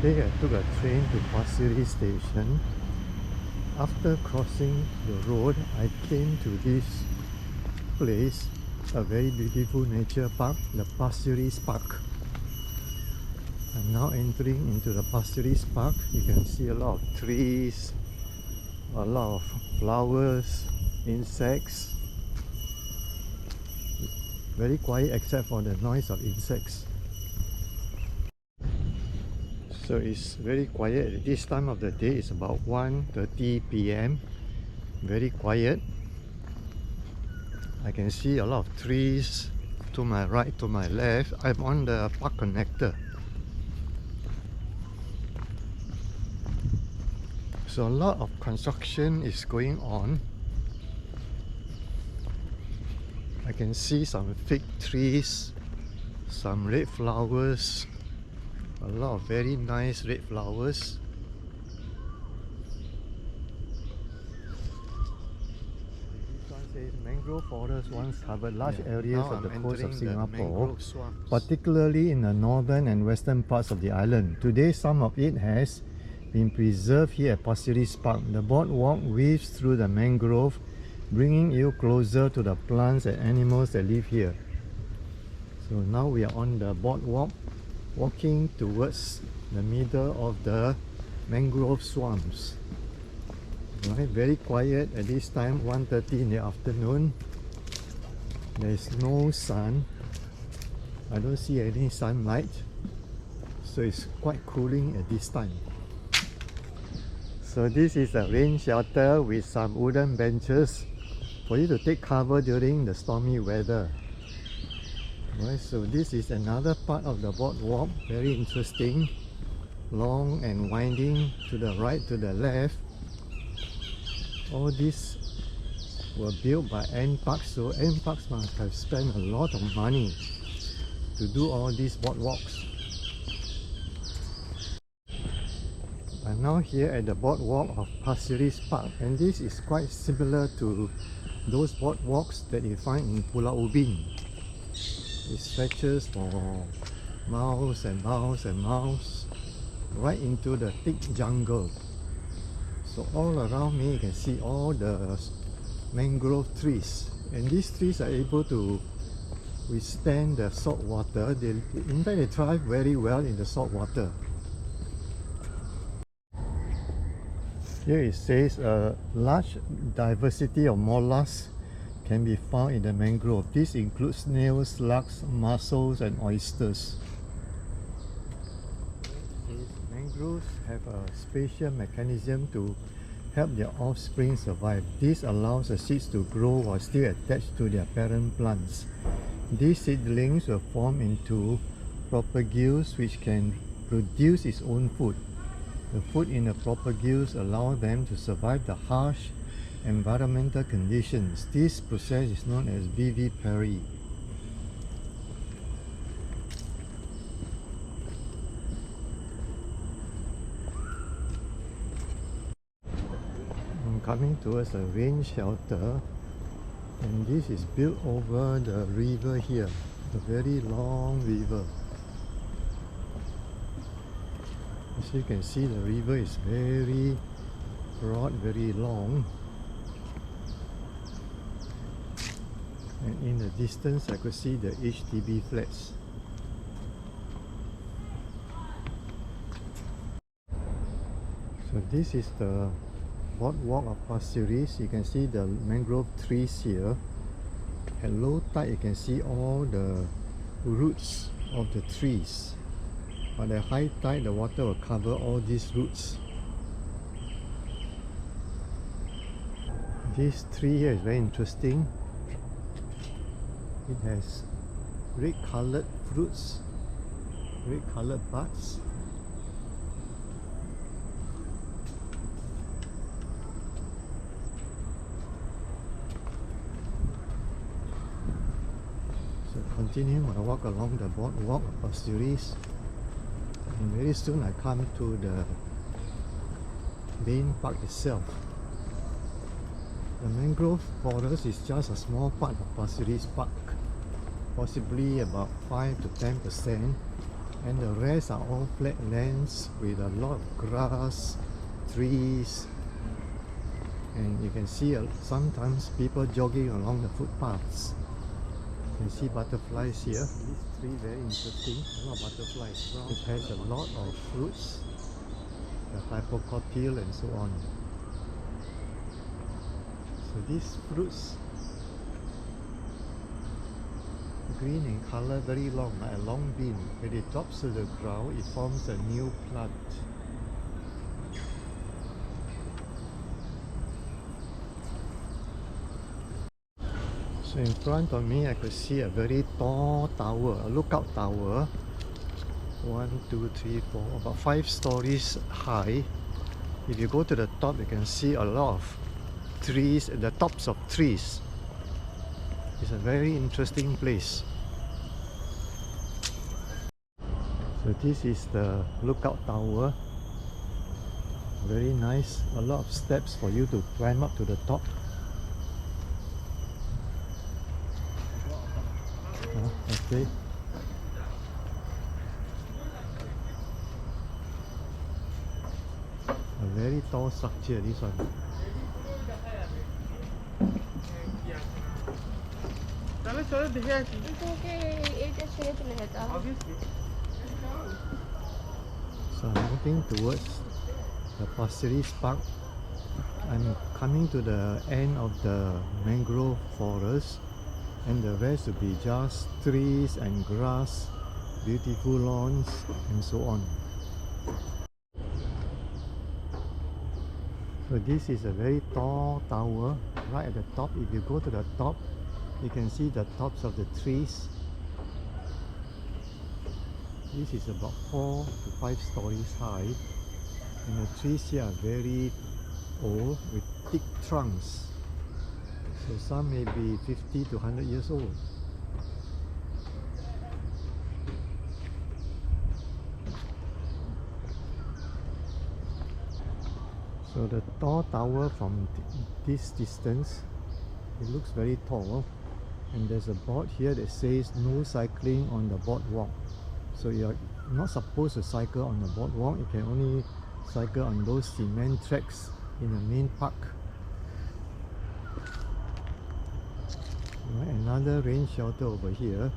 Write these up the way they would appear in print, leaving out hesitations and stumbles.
Today I took a train to Pasir Ris station. After crossing the road, I came to this place, a very beautiful nature park, the Pasir Ris Park. I'm now entering into the Pasir Ris Park. You can see a lot of trees, a lot of flowers, insects. Very quiet except for the noise of insects. So it's very quiet at this time of the day. It's about 1:30 p.m. Very quiet. I can see a lot of trees to my right, to my left. I'm on the park connector. So a lot of construction is going on. I can see some fig trees, some red flowers, a lot of very nice red flowers. This one says mangrove forest once covered large areas of the coast of Singapore, particularly in the northern and western parts of the island. Today some of it has been preserved here at Pasir Ris Park. The boardwalk weaves through the mangrove, bringing you closer to the plants and animals that live here. So now we are on the boardwalk, walking towards the middle of the mangrove swamps. Right, very quiet at this time, 1:30 in the afternoon. There is no sun. I don't see any sunlight, so it's quite cooling at this time. So this is a rain shelter with some wooden benches for you to take cover during the stormy weather. Right, so this is another part of the boardwalk, very interesting, long and winding to the right, to the left. All these were built by NParks, so NParks must have spent a lot of money to do all these boardwalks. I'm now here at the boardwalk of Pasir Ris Park, and this is quite similar to those boardwalks that you find in Pulau Ubin. It stretches for miles and miles and miles right into the thick jungle. So all around me you can see all the mangrove trees, and these trees are able to withstand the salt water. In fact, they thrive very well in the salt water. Here it says a large diversity of mollusks can be found in the mangrove. This includes snails, slugs, mussels and oysters. Mangroves have a special mechanism to help their offspring survive. This allows the seeds to grow while still attached to their parent plants. These seedlings will form into propagules which can produce its own food. The food in the propagules allow them to survive the harsh environmental conditions. This process is known as viviparity. I'm coming towards a rain shelter, and this is built over the river here, a very long river. As you can see, the river is very broad, very long. And in the distance I could see the HDB flats. So this is the boardwalk of Pasir Ris. You can see the mangrove trees here. At low tide you can see all the roots of the trees, but at high tide the water will cover all these roots. This tree here is very interesting. It has red colored fruits, red colored buds. So continuing my walk along the boardwalk of Pasir Ris, and very soon I come to the main park itself. The mangrove forest is just a small part of Pasir Ris Park, possibly about 5 to 10%. and the rest are all flat lands with a lot of grass, trees, and you can see sometimes people jogging along the footpaths. You can see butterflies here. This tree very interesting, a lot of butterflies. It has a lot of fruits, the hypocotyl and so on. So these fruits, green in color, very long, like a long bean. When it drops to the ground, it forms a new plant. So in front of me, I could see a very tall tower, a lookout tower. 1, 2, 3, 4, about 5 stories high. If you go to the top, you can see a lot of trees, the tops of trees. It's a very interesting place. So this is the lookout tower. Very nice. A lot of steps for you to climb up to the top. Okay. A very tall structure, this one. So I'm moving towards the Pasir Ris Park. I'm coming to the end of the mangrove forest, and the rest will be just trees and grass, beautiful lawns and so on. So this is a very tall tower right at the top. If you go to the top, you can see the tops of the trees. This is about 4 to 5 stories high, and the trees here are very old with thick trunks. So some may be 50 to 100 years old. So the tall tower from this distance, it looks very tall, and there's a board here that says no cycling on the boardwalk. So you're not supposed to cycle on the boardwalk, you can only cycle on those cement tracks in the main park. Right, another rain shelter over here.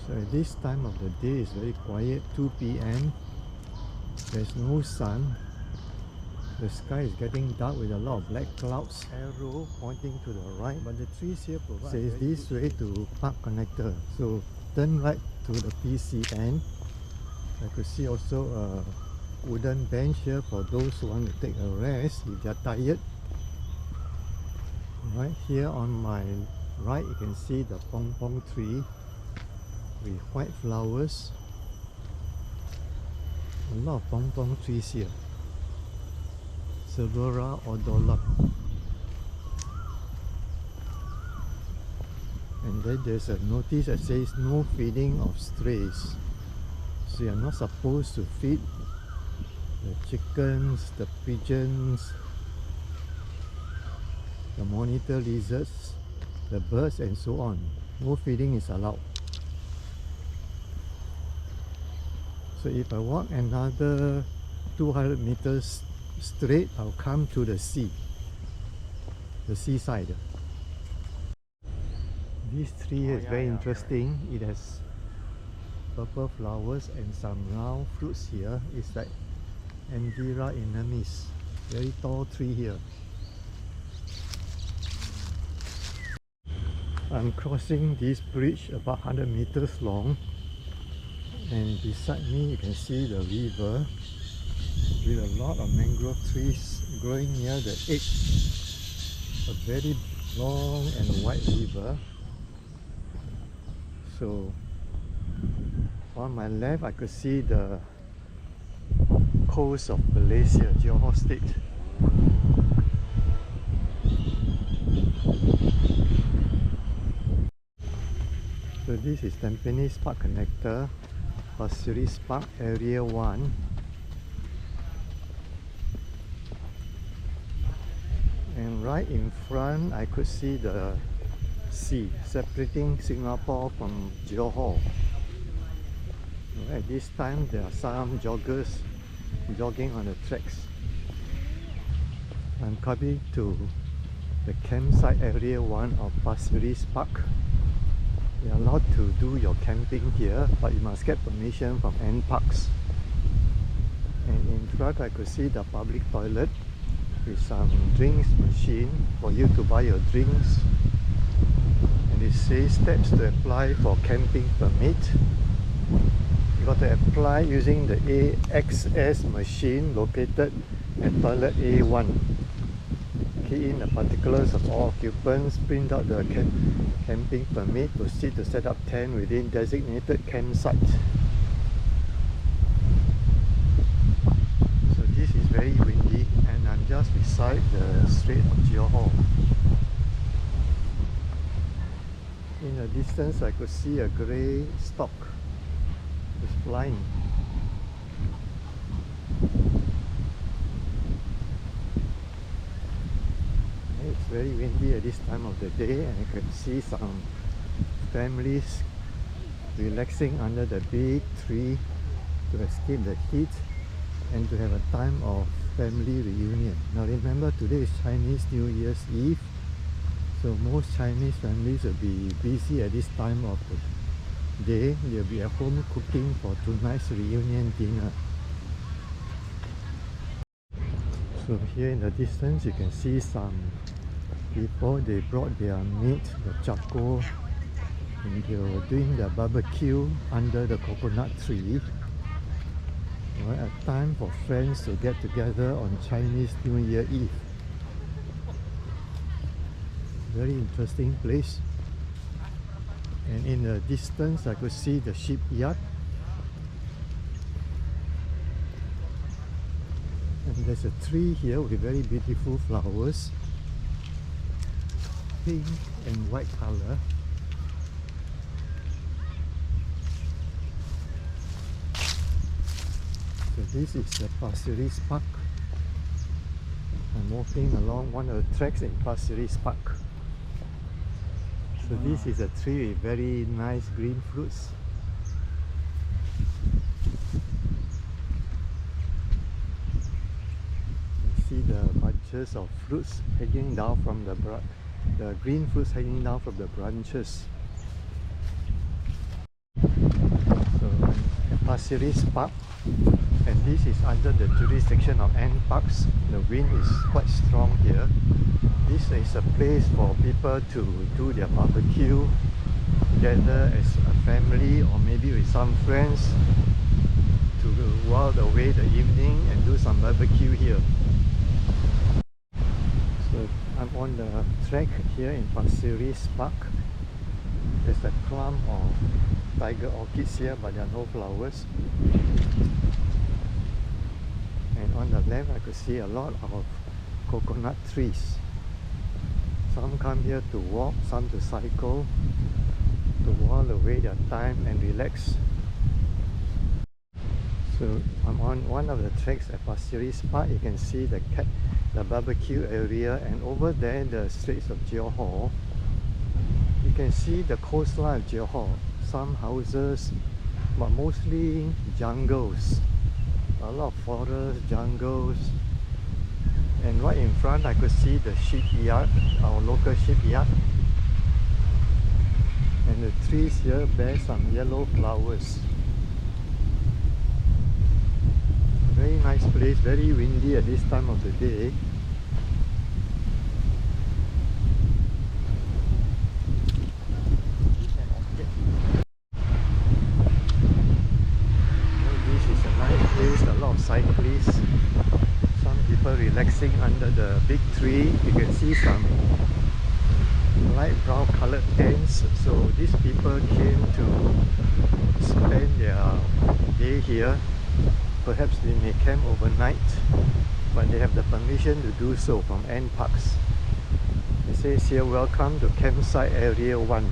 So at this time of the day it's very quiet, 2 p.m. There's no sun. The sky is getting dark with a lot of black clouds. Arrow pointing to the right, but the trees here provide says this way to park connector. So turn right to the PCN. I could see also a wooden bench here for those who want to take a rest if they are tired. Right here on my right, you can see the pong pong tree with white flowers. A lot of pong pong trees here. Silvera odolap. And then there's a notice that says no feeding of strays. So you're not supposed to feed the chickens, the pigeons, the monitor lizards, the birds and so on. No feeding is allowed. So if I walk another 200 meters straight, I'll come to the sea, the seaside. This tree is very interesting. It has purple flowers and some round fruits here. It's like Andira enormis. Very tall tree here. I'm crossing this bridge about 100 meters long, and beside me you can see the river with a lot of mangrove trees growing near the edge. A very long and wide river. So on my left I could see the coast of Malaysia, Johor State. So this is Tampines Park Connector, Pasir Ris Park Area 1. And right in front I could see the sea separating Singapore from Johor. At this time there are some joggers jogging on the tracks. I'm coming to the campsite area 1 of Pasir Ris Park. You're allowed to do your camping here, but you must get permission from NParks. And in front I could see the public toilet with some drinks machine for you to buy your drinks. And it says steps to apply for camping permit. You got to apply using the AXS machine located at toilet A1. Key in the particulars of all occupants, print out the camping permit, proceed to set up tent within designated campsite. So this is very windy and I'm just beside the Strait of Johor. In the distance I could see a grey stork. It's flying. It's very windy at this time of the day, and you can see some families relaxing under the big tree to escape the heat and to have a time of family reunion. Now remember, today is Chinese New Year's Eve, so most Chinese families will be busy at this time of the day. They'll be at home cooking for tonight's reunion dinner. So here in the distance you can see some people. They brought their meat, the charcoal, and they were doing their barbecue under the coconut tree. Well, a time for friends to get together on Chinese New Year Eve. Very interesting place. And in the distance I could see the shipyard. And there's a tree here with very beautiful flowers, pink and white color. So this is the Pasir Ris Park. I'm walking along one of the tracks in Pasir Ris Park. So this is a tree with very nice green fruits. You see the bunches of fruits hanging down from the green fruits hanging down from the branches. So at Pasir Ris Park, and this is under the jurisdiction of NParks. The wind is quite strong here. This is a place for people to do their barbecue together as a family or maybe with some friends to while away the evening and do some barbecue here. So I'm on the track here in Pasir Ris Park. There's a clump of tiger orchids here, but there are no flowers. And on the left I could see a lot of coconut trees. Some come here to walk, some to cycle, to while away their time and relax. So I'm on one of the tracks at Pasir Ris Park. You can see the barbecue area, and over there the Straits of Johor. You can see the coastline of Johor. Some houses, but mostly jungles. A lot of forests, jungles. And right in front I could see the shipyard, our local shipyard. And the trees here bear some yellow flowers. Very nice place, very windy at this time of the day. This is a nice place, a lot of cyclists. Some people relaxing under the big tree. You can see some light brown colored tents. So these people came to spend their day here. Perhaps they may camp overnight, but they have the permission to do so from NParks. It says here, welcome to campsite area 1.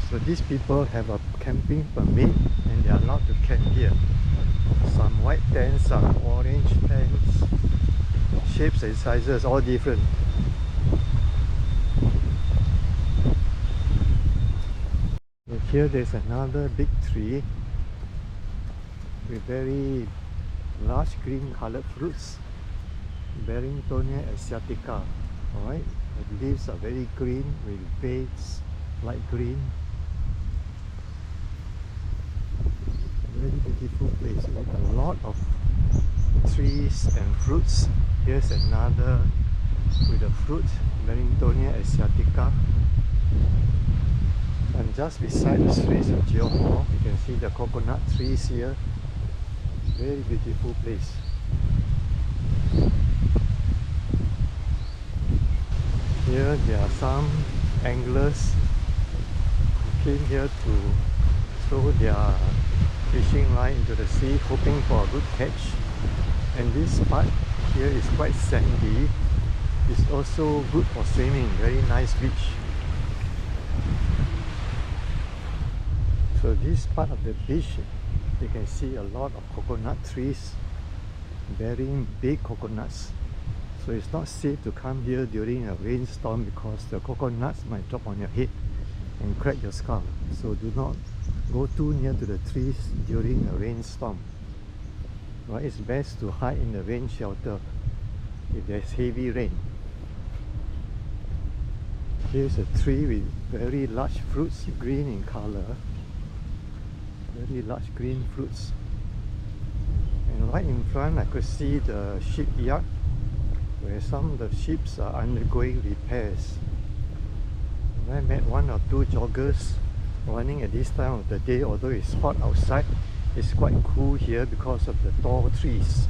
So these people have a camping permit and they are allowed to camp here. Some white tents, some orange tents, shapes and sizes all different. Here there's another big tree with very large green colored fruits, Barringtonia asiatica. Alright, the leaves are very green with veins light green. Very beautiful place with a lot of trees and fruits. Here's another with a fruit, Barringtonia asiatica. And just beside the streets of Johor, you can see the coconut trees here. Very beautiful place. Here there are some anglers who came here to throw their fishing line into the sea, hoping for a good catch. And this part here is quite sandy. It's also good for swimming. Very nice beach. So this part of the beach, you can see a lot of coconut trees bearing big coconuts. So it's not safe to come here during a rainstorm because the coconuts might drop on your head and crack your skull. So do not go too near to the trees during a rainstorm. Right, it's best to hide in the rain shelter if there's heavy rain. Here's a tree with very large fruits, green in color. Very large green fruits. And right in front I could see the shipyard where some of the ships are undergoing repairs. And I met one or two joggers running at this time of the day. Although it's hot outside, it's quite cool here because of the tall trees.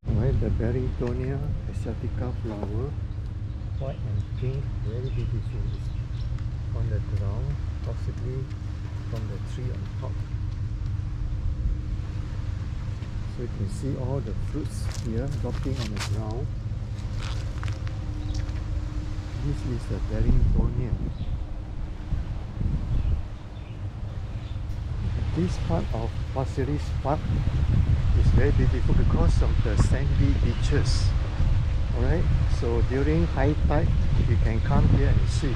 Right, the Barringtonia asiatica flower, white and pink, very beautiful. On the ground, possibly from the tree on top. So you can see all the fruits here dropping on the ground. This is the Barringtonia. This part of Pasir Ris Park is very beautiful because of the sandy beaches. Alright, so during high tide you can come here and see.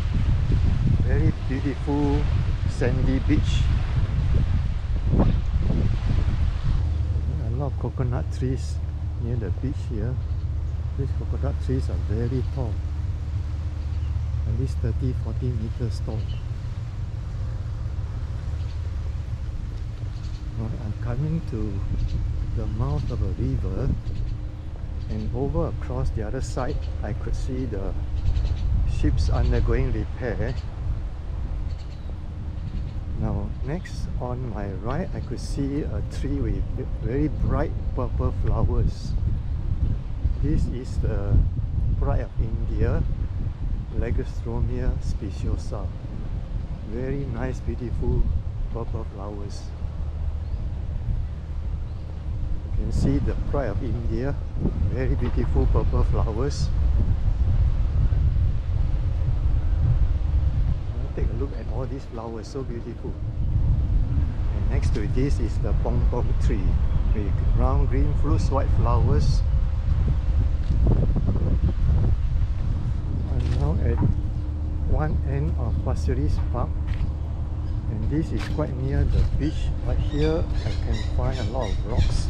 Very beautiful sandy beach. A lot of coconut trees near the beach here. These coconut trees are very tall, at least 30-40 meters tall. Right, I'm coming to the mouth of a river, and over across the other side I could see the ships undergoing repair. Now next on my right I could see a tree with very bright purple flowers. This is the pride of India, Legostromia speciosa. Very nice, beautiful purple flowers. You can see the pride of India, very beautiful purple flowers. Take a look at all these flowers, so beautiful. And next to this is the pong pong tree with brown green fruits, white flowers. I'm now at one end of Pasir Ris Park, and this is quite near the beach. But here I can find a lot of rocks,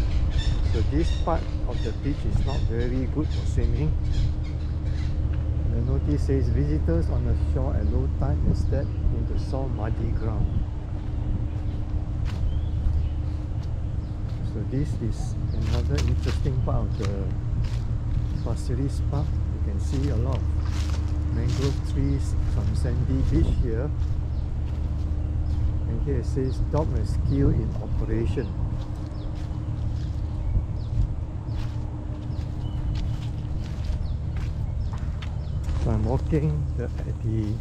so this part of the beach is not very good for swimming. The notice says visitors on the shore at low tide may step into soft muddy ground. So this is another interesting part of the Pasir Ris Park. You can see a lot of mangrove trees, some sandy beach here. And here it says dog rescue in operation. So I'm walking at the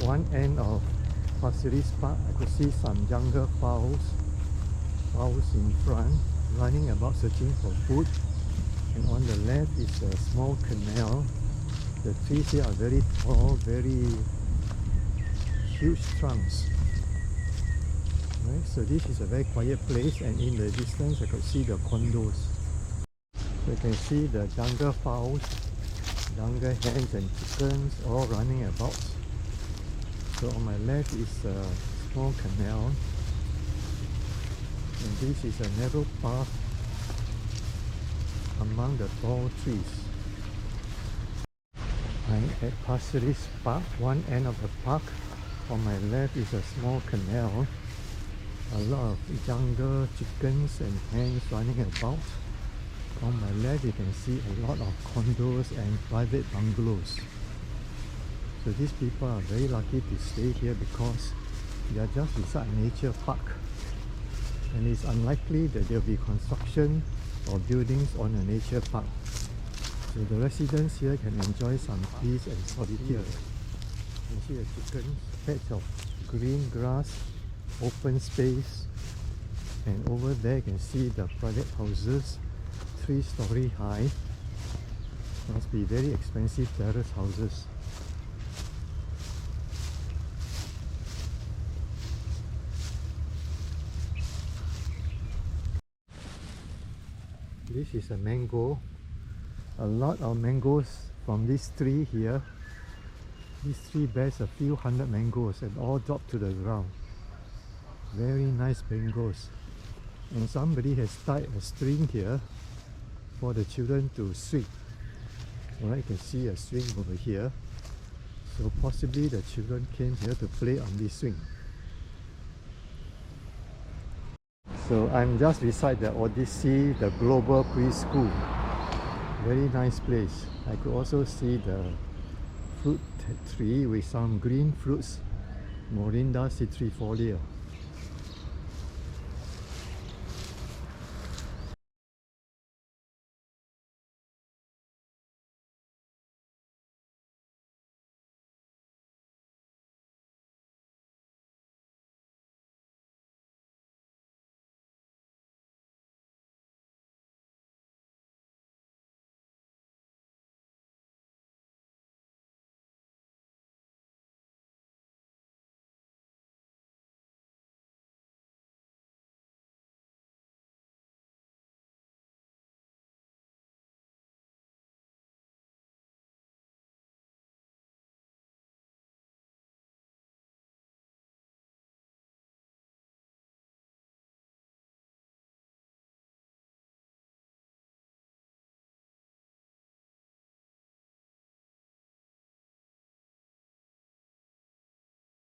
one end of Pasir Ris Park. I could see some jungle fowls in front, running about searching for food. And on the left is a small canal. The trees here are very tall, very huge trunks. Right, so this is a very quiet place, and in the distance I could see the condos. So you can see the jungle fowls, jungle hens and chickens all running about. So on my left is a small canal, and this is a narrow path among the tall trees. I'm at Pasir Ris Park, one end of the park. On my left is a small canal. A lot of jungle chickens and hens running about. On my left you can see a lot of condos and private bungalows. So these people are very lucky to stay here because they are just beside a nature park. And it's unlikely that there will be construction or buildings on a nature park. So the residents here can enjoy some peace and solitude. You can see the chickens, patch of green grass, open space, and over there you can see the private houses, 3-story high. Must be very expensive terrace houses. This is a mango. A lot of mangoes from this tree here. This tree bears a few hundred mangoes and all drop to the ground. Very nice mangoes. And somebody has tied a string here for the children to swing. Alright, you can see a swing over here. So possibly the children came here to play on this swing. So I'm just beside the Odyssey, the global preschool. Very nice place. I could also see the fruit tree with some green fruits, Morinda citrifolia.